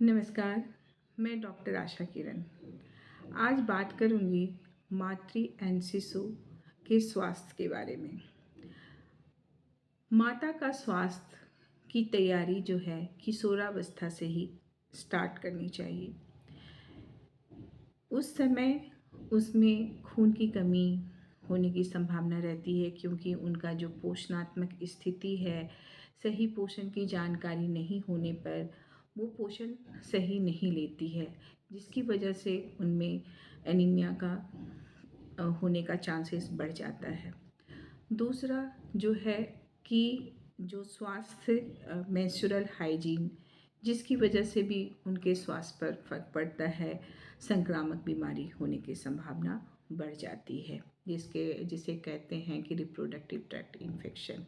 नमस्कार, मैं डॉक्टर आशा किरण। आज बात करूंगी मातृ एंड शिशु के स्वास्थ्य के बारे में। माता का स्वास्थ्य की तैयारी जो है किशोरावस्था से ही स्टार्ट करनी चाहिए। उस समय उसमें खून की कमी होने की संभावना रहती है, क्योंकि उनका जो पोषणात्मक स्थिति है, सही पोषण की जानकारी नहीं होने पर वो पोषण सही नहीं लेती है, जिसकी वजह से उनमें एनीमिया का होने का चांसेस बढ़ जाता है। दूसरा जो है कि जो स्वास्थ्य मेंस्ट्रुअल हाइजीन, जिसकी वजह से भी उनके स्वास्थ्य पर फर्क पड़ता है, संक्रामक बीमारी होने की संभावना बढ़ जाती है, जिसे कहते हैं कि रिप्रोडक्टिव ट्रैक्ट इन्फेक्शन।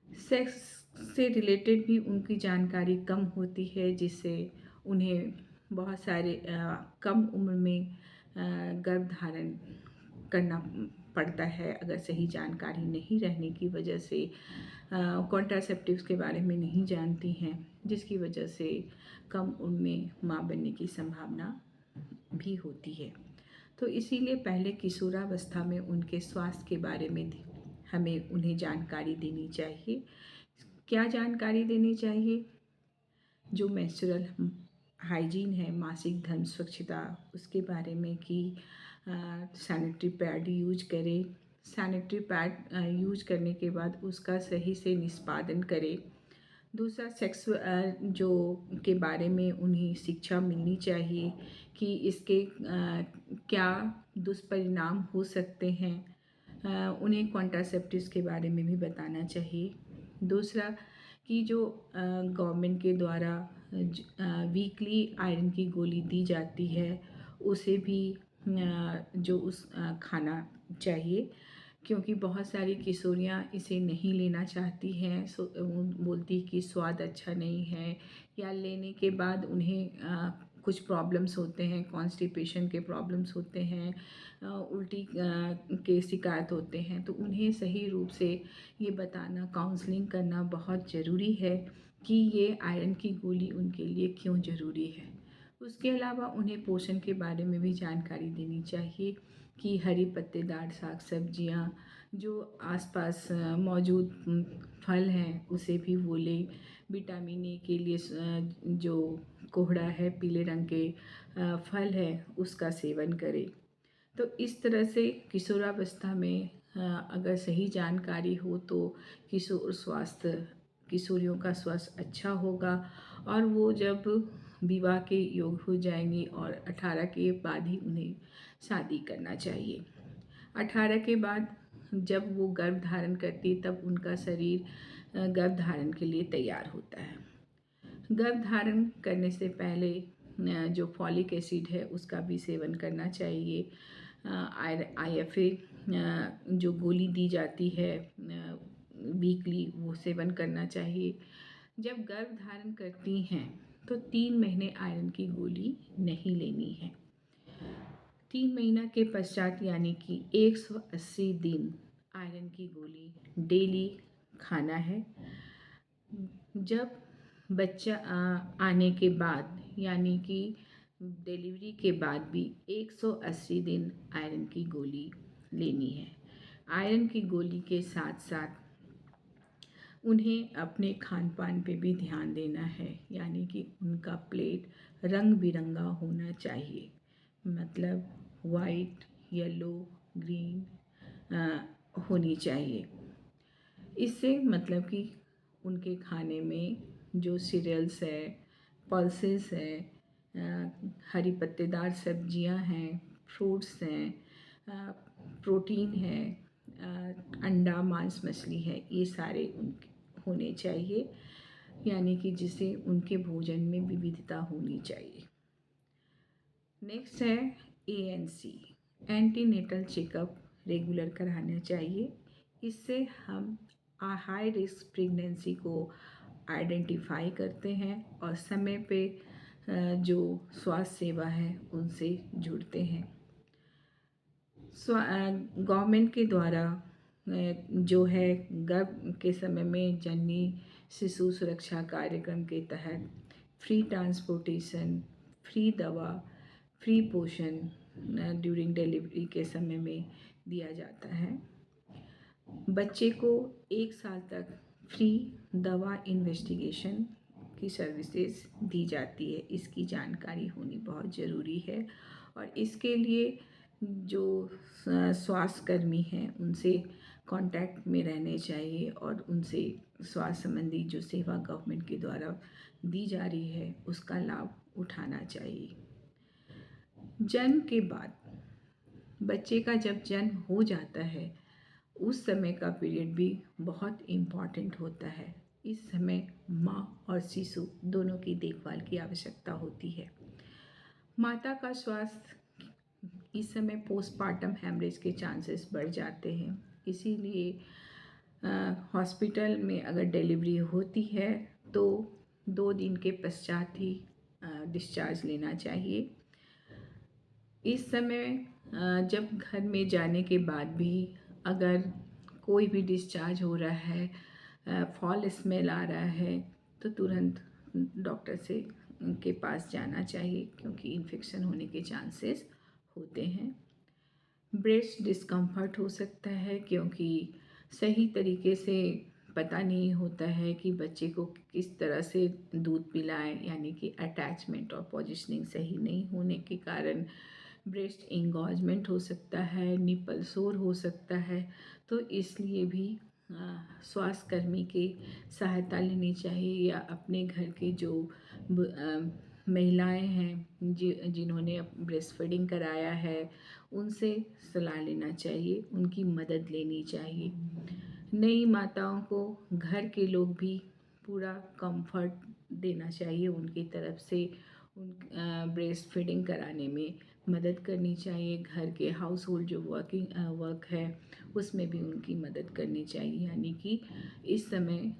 सेक्स से रिलेटेड भी उनकी जानकारी कम होती है, जिससे उन्हें बहुत सारे कम उम्र में गर्भधारण करना पड़ता है, अगर सही जानकारी नहीं रहने की वजह से। कॉन्ट्रासेप्टिव्स के बारे में नहीं जानती हैं, जिसकी वजह से कम उम्र में माँ बनने की संभावना भी होती है। तो इसीलिए पहले किशोरावस्था में उनके स्वास्थ्य के बारे में हमें उन्हें जानकारी देनी चाहिए। क्या जानकारी देनी चाहिए? जो मेंस्ट्रुअल हाइजीन है, मासिक धर्म स्वच्छता, उसके बारे में कि सैनिटरी पैड यूज करें। सैनिटरी पैड यूज करने के बाद उसका सही से निष्पादन करें। दूसरा, सेक्स जो के बारे में उन्हें शिक्षा मिलनी चाहिए कि इसके क्या दुष्परिणाम हो सकते हैं। उन्हें कॉन्ट्रासेप्टिव्स के बारे में भी बताना चाहिए। दूसरा कि जो गवर्नमेंट के द्वारा वीकली आयरन की गोली दी जाती है, उसे भी खाना चाहिए, क्योंकि बहुत सारी किशोरियाँ इसे नहीं लेना चाहती हैं। बोलती कि स्वाद अच्छा नहीं है, या लेने के बाद उन्हें कुछ प्रॉब्लम्स होते हैं, कॉन्स्टिपेशन के प्रॉब्लम्स होते हैं, उल्टी के शिकायत होते हैं। तो उन्हें सही रूप से ये बताना, काउंसलिंग करना बहुत ज़रूरी है कि ये आयरन की गोली उनके लिए क्यों ज़रूरी है। उसके अलावा उन्हें पोषण के बारे में भी जानकारी देनी चाहिए कि हरी पत्तेदार साग सब्जियाँ, जो आसपास मौजूद फल हैं, उसे भी वो लें। विटामिन ए के लिए जो कोहड़ा है, पीले रंग के फल है, उसका सेवन करें। तो इस तरह से किशोरावस्था में अगर सही जानकारी हो तो किशोरियों का स्वास्थ्य अच्छा होगा, और वो जब विवाह के योग हो जाएंगी, और 18 के बाद ही उन्हें शादी करना चाहिए। 18 के बाद जब वो गर्भ धारण करती, तब उनका शरीर गर्भ धारण के लिए तैयार होता है। गर्भ धारण करने से पहले जो फॉलिक एसिड है, उसका भी सेवन करना चाहिए। IFA जो गोली दी जाती है वीकली, वो सेवन करना चाहिए। जब गर्भ धारण करती हैं तो 3 महीने आयरन की गोली नहीं लेनी है। 3 महीना के पश्चात, यानी कि 180 दिन, आयरन की गोली डेली खाना है। जब बच्चा आने के बाद, यानी कि डिलीवरी के बाद भी 180 दिन आयरन की गोली लेनी है। आयरन की गोली के साथ साथ उन्हें अपने खान पान पे भी ध्यान देना है, यानी कि उनका प्लेट रंग बिरंगा होना चाहिए, मतलब वाइट, येलो, ग्रीन होनी चाहिए। इससे मतलब कि उनके खाने में जो सीरियल्स है, पल्सेस है, हरी पत्तेदार सब्जियां हैं, फ्रूट्स हैं, प्रोटीन है, अंडा, मांस, मछली है, ये सारे उनके होने चाहिए, यानी कि जिससे उनके भोजन में विविधता होनी चाहिए। नेक्स्ट है ANC, एंटीनेटल चेकअप रेगुलर कराना चाहिए। इससे हम हाई रिस्क प्रेगनेंसी को आइडेंटिफाई करते हैं और समय पे जो स्वास्थ्य सेवा है उनसे जुड़ते हैं। गवर्नमेंट के द्वारा जो है गर्भ के समय में जननी शिशु सुरक्षा कार्यक्रम के तहत फ्री ट्रांसपोर्टेशन, फ्री दवा, फ्री पोषण ड्यूरिंग डिलीवरी के समय में दिया जाता है। बच्चे को 1 साल तक फ्री दवा इन्वेस्टिगेशन की सर्विसेज दी जाती है। इसकी जानकारी होनी बहुत ज़रूरी है और इसके लिए जो स्वास्थ्यकर्मी हैं उनसे कांटेक्ट में रहने चाहिए और उनसे स्वास्थ्य संबंधी जो सेवा गवर्नमेंट के द्वारा दी जा रही है उसका लाभ उठाना चाहिए। जन्म के बाद बच्चे का जब जन्म हो जाता है उस समय का पीरियड भी बहुत इम्पॉर्टेंट होता है। इस समय माँ और शिशु दोनों की देखभाल की आवश्यकता होती है। माता का स्वास्थ्य इस समय पोस्टमार्टम हेमरेज के चांसेस बढ़ जाते हैं, इसीलिए हॉस्पिटल में अगर डिलीवरी होती है तो 2 दिन के पश्चात ही डिस्चार्ज लेना चाहिए। इस समय जब घर में जाने के बाद भी अगर कोई भी डिस्चार्ज हो रहा है, फॉल स्मेल आ रहा है, तो तुरंत डॉक्टर से के पास जाना चाहिए क्योंकि इन्फेक्शन होने के चांसेस होते हैं। ब्रेस्ट डिस्कम्फर्ट हो सकता है क्योंकि सही तरीके से पता नहीं होता है कि बच्चे को किस तरह से दूध पिलाएं, यानी कि अटैचमेंट और पोजीशनिंग सही नहीं होने के कारण ब्रेस्ट इंगॉजमेंट हो सकता है, निपल सोर हो सकता है। तो इसलिए भी स्वास्थ्यकर्मी की सहायता लेनी चाहिए या अपने घर के जो महिलाएं हैं जिन्होंने ब्रेस्ट फीडिंग कराया है उनसे सलाह लेना चाहिए, उनकी मदद लेनी चाहिए। नई माताओं को घर के लोग भी पूरा कंफर्ट देना चाहिए, उनकी तरफ से उन ब्रेस्ट फीडिंग कराने में मदद करनी चाहिए। घर के हाउस होल्ड जो वर्क है उसमें भी उनकी मदद करनी चाहिए, यानी कि इस समय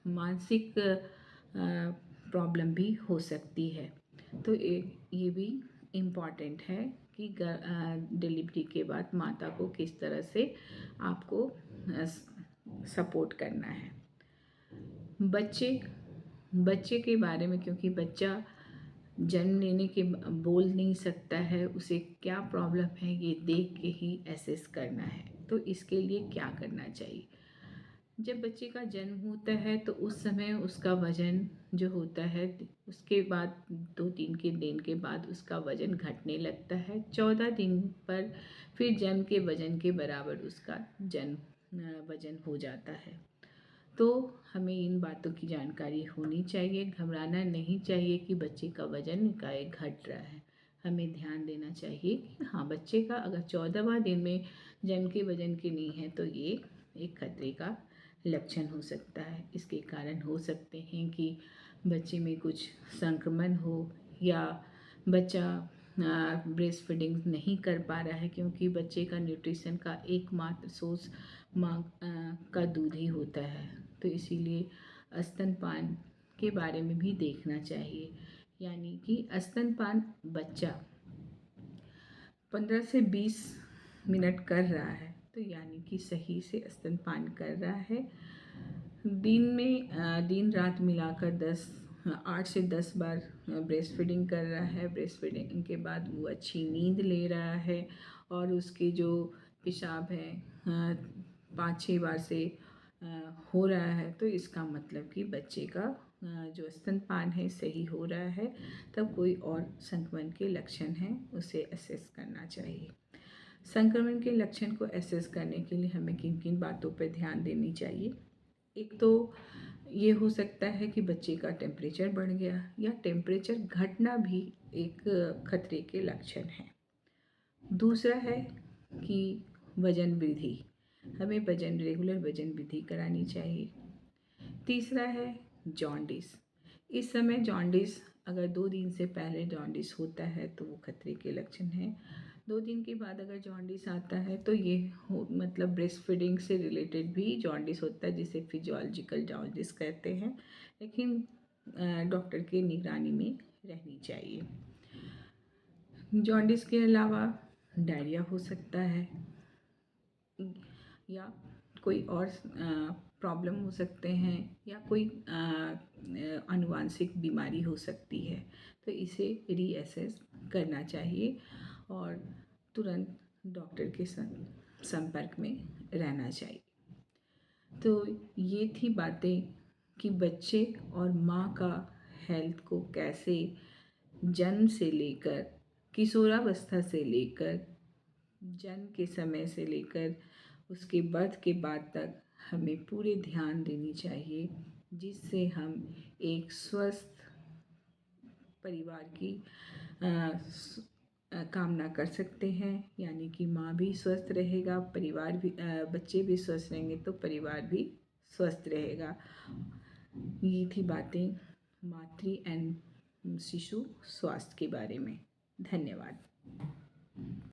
मानसिक प्रॉब्लम भी हो सकती है। तो ये भी इम्पॉर्टेंट है कि डिलीवरी के बाद माता को किस तरह से आपको सपोर्ट करना है। बच्चे के बारे में, क्योंकि बच्चा जन्म लेने के बोल नहीं सकता है, उसे क्या प्रॉब्लम है ये देख के ही एसेस करना है। तो इसके लिए क्या करना चाहिए? जब बच्चे का जन्म होता है तो उस समय उसका वज़न जो होता है उसके बाद 2-3 के दिन के बाद उसका वज़न घटने लगता है। 14 दिन पर फिर जन्म के वज़न के बराबर उसका वज़न हो जाता है। तो हमें इन बातों की जानकारी होनी चाहिए। घबराना नहीं चाहिए कि बच्चे का वज़न एकाएक घट रहा है। हमें ध्यान देना चाहिए कि हाँ, बच्चे का अगर 14वां दिन में जन्म के वज़न के नहीं है तो ये एक खतरे का लक्षण हो सकता है। इसके कारण हो सकते हैं कि बच्चे में कुछ संक्रमण हो या बच्चा ब्रेस्ट फीडिंग नहीं कर पा रहा है, क्योंकि बच्चे का न्यूट्रिशन का एकमात्र सोर्स माँ का दूध ही होता है। तो इसीलिए स्तनपान के बारे में भी देखना चाहिए, यानी कि स्तनपान बच्चा 15 से 20 मिनट कर रहा है तो यानी कि सही से स्तनपान कर रहा है। दिन रात मिलाकर 8 से 10 बार ब्रेस्ट फीडिंग कर रहा है। ब्रेस्ट फीडिंग के बाद वो अच्छी नींद ले रहा है और उसके जो पेशाब है 5-6 बार से हो रहा है, तो इसका मतलब कि बच्चे का जो स्तनपान है सही हो रहा है। तब कोई और संक्रमण के लक्षण हैं उसे असेस करना चाहिए। संक्रमण के लक्षण को असेस करने के लिए हमें किन किन बातों पर ध्यान देनी चाहिए? एक तो ये हो सकता है कि बच्चे का टेम्परेचर बढ़ गया या टेम्परेचर घटना भी एक खतरे के लक्षण है। दूसरा है कि वज़न वृद्धि, हमें रेगुलर वज़न वृद्धि करानी चाहिए। तीसरा है जॉन्डिस। इस समय जॉन्डिस अगर 2 दिन से पहले जॉन्डिस होता है तो वो खतरे के लक्षण है। 2 दिन के बाद अगर जॉन्डिस आता है तो ये मतलब ब्रेस्ट फीडिंग से रिलेटेड भी जॉन्डिस होता है, जिसे फिजियोलॉजिकल जॉन्डिस कहते हैं, लेकिन डॉक्टर की निगरानी में रहनी चाहिए। जॉन्डिस के अलावा डायरिया हो सकता है या कोई और प्रॉब्लम हो सकते हैं या कोई आनुवांशिक बीमारी हो सकती है, तो इसे रीअसेस करना चाहिए और तुरंत डॉक्टर के संपर्क में रहना चाहिए। तो ये थी बातें कि बच्चे और माँ का हेल्थ को कैसे जन्म से लेकर किशोरावस्था से लेकर जन्म के समय से लेकर उसके बर्थ के बाद तक हमें पूरे ध्यान देनी चाहिए, जिससे हम एक स्वस्थ परिवार की कामना कर सकते हैं। यानी कि माँ भी स्वस्थ रहेगा, परिवार भी बच्चे भी स्वस्थ रहेंगे तो परिवार भी स्वस्थ रहेगा। ये थी बातें मातृ एंड शिशु स्वास्थ्य के बारे में। धन्यवाद।